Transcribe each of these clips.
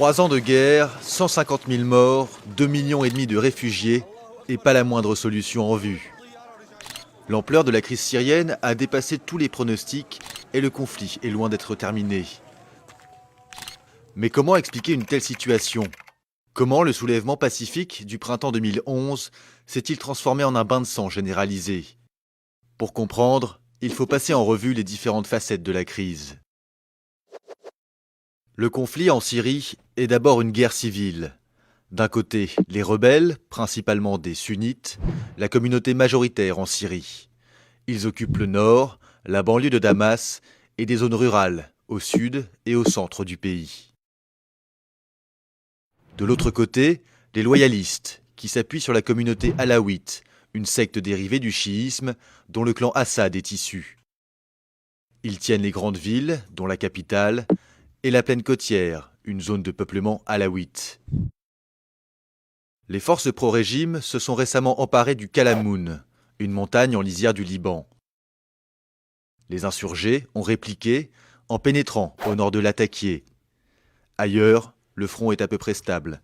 3 ans de guerre, 150 000 morts, 2,5 millions de réfugiés et pas la moindre solution en vue. L'ampleur de la crise syrienne a dépassé tous les pronostics et le conflit est loin d'être terminé. Mais comment expliquer une telle situation? Comment le soulèvement pacifique du printemps 2011 s'est-il transformé en un bain de sang généralisé? Pour comprendre, il faut passer en revue les différentes facettes de la crise. Le conflit en Syrie est d'abord une guerre civile. D'un côté, les rebelles, principalement des sunnites, la communauté majoritaire en Syrie. Ils occupent le nord, la banlieue de Damas et des zones rurales, au sud et au centre du pays. De l'autre côté, les loyalistes, qui s'appuient sur la communauté alaouite, une secte dérivée du chiisme dont le clan Assad est issu. Ils tiennent les grandes villes, dont la capitale, et la plaine côtière, une zone de peuplement alaouite. Les forces pro-régime se sont récemment emparées du Kalamoun, une montagne en lisière du Liban. Les insurgés ont répliqué en pénétrant au nord de Latakia. Ailleurs, le front est à peu près stable.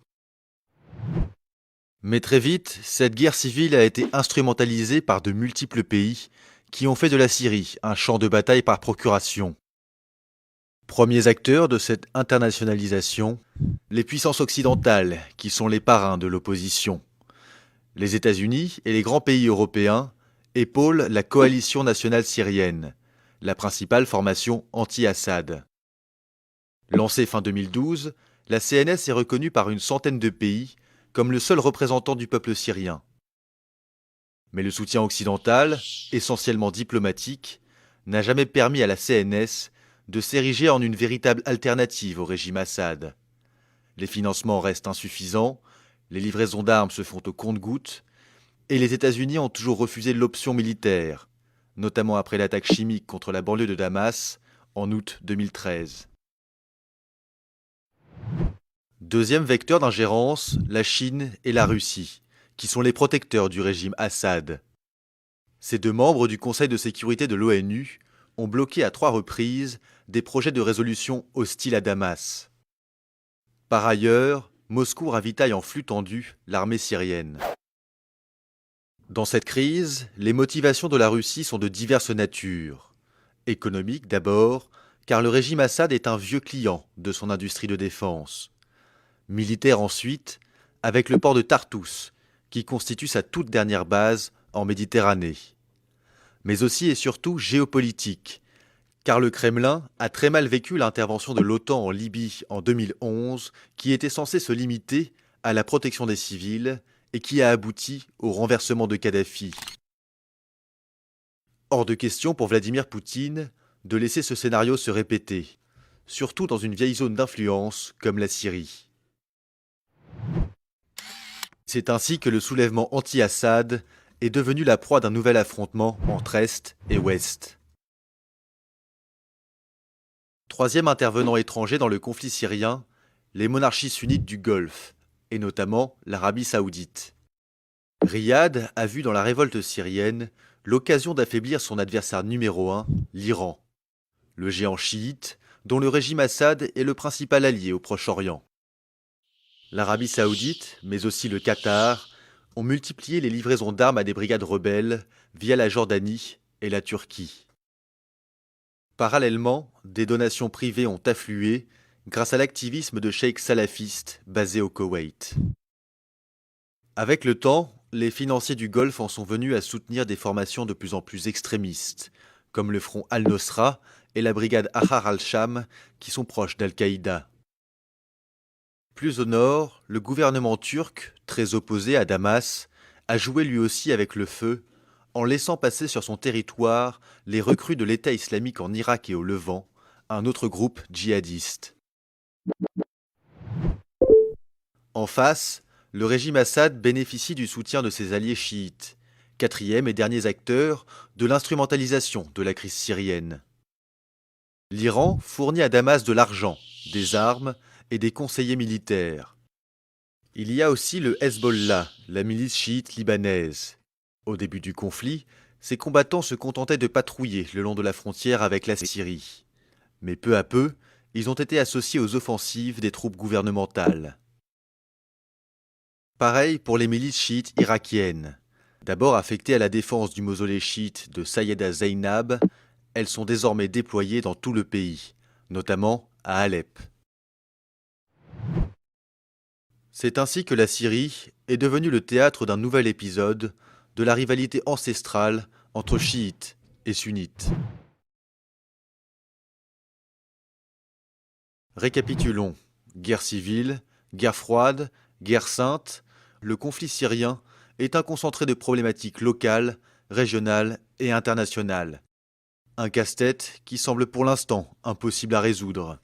Mais très vite, cette guerre civile a été instrumentalisée par de multiples pays qui ont fait de la Syrie un champ de bataille par procuration. Premiers acteurs de cette internationalisation, les puissances occidentales, qui sont les parrains de l'opposition. Les États-Unis et les grands pays européens épaulent la coalition nationale syrienne, la principale formation anti-Assad. Lancée fin 2012, la CNS est reconnue par une centaine de pays comme le seul représentant du peuple syrien. Mais le soutien occidental, essentiellement diplomatique, n'a jamais permis à la CNS de s'ériger en une véritable alternative au régime Assad. Les financements restent insuffisants, les livraisons d'armes se font au compte-gouttes, et les États-Unis ont toujours refusé l'option militaire, notamment après l'attaque chimique contre la banlieue de Damas en août 2013. Deuxième vecteur d'ingérence, la Chine et la Russie, qui sont les protecteurs du régime Assad. Ces deux membres du Conseil de sécurité de l'ONU ont bloqué à 3 reprises des projets de résolution hostiles à Damas. Par ailleurs, Moscou ravitaille en flux tendu l'armée syrienne. Dans cette crise, les motivations de la Russie sont de diverses natures. Économique d'abord, car le régime Assad est un vieux client de son industrie de défense. Militaire ensuite, avec le port de Tartous, qui constitue sa toute dernière base en Méditerranée. Mais aussi et surtout géopolitique, car le Kremlin a très mal vécu l'intervention de l'OTAN en Libye en 2011, qui était censée se limiter à la protection des civils et qui a abouti au renversement de Kadhafi. Hors de question pour Vladimir Poutine de laisser ce scénario se répéter, surtout dans une vieille zone d'influence comme la Syrie. C'est ainsi que le soulèvement anti-Assad est devenu la proie d'un nouvel affrontement entre Est et Ouest. Troisième intervenant étranger dans le conflit syrien, les monarchies sunnites du Golfe, et notamment l'Arabie saoudite. Riyad a vu dans la révolte syrienne l'occasion d'affaiblir son adversaire numéro 1, l'Iran, le géant chiite dont le régime Assad est le principal allié au Proche-Orient. L'Arabie saoudite, mais aussi le Qatar, ont multiplié les livraisons d'armes à des brigades rebelles via la Jordanie et la Turquie. Parallèlement, des donations privées ont afflué grâce à l'activisme de cheikh salafistes basés au Koweït. Avec le temps, les financiers du Golfe en sont venus à soutenir des formations de plus en plus extrémistes, comme le front Al-Nosra et la brigade Ahrar al-Sham, qui sont proches d'Al-Qaïda. Plus au nord, le gouvernement turc, très opposé à Damas, a joué lui aussi avec le feu, en laissant passer sur son territoire les recrues de l'État islamique en Irak et au Levant, un autre groupe djihadiste. En face, le régime Assad bénéficie du soutien de ses alliés chiites, quatrième et derniers acteurs de l'instrumentalisation de la crise syrienne. L'Iran fournit à Damas de l'argent, des armes et des conseillers militaires. Il y a aussi le Hezbollah, la milice chiite libanaise. Au début du conflit, ces combattants se contentaient de patrouiller le long de la frontière avec la Syrie. Mais peu à peu, ils ont été associés aux offensives des troupes gouvernementales. Pareil pour les milices chiites irakiennes. D'abord affectées à la défense du mausolée chiite de Sayyeda Zainab, elles sont désormais déployées dans tout le pays, notamment à Alep. C'est ainsi que la Syrie est devenue le théâtre d'un nouvel épisode de la rivalité ancestrale entre chiites et sunnites. Récapitulons. Guerre civile, guerre froide, guerre sainte, le conflit syrien est un concentré de problématiques locales, régionales et internationales. Un casse-tête qui semble pour l'instant impossible à résoudre.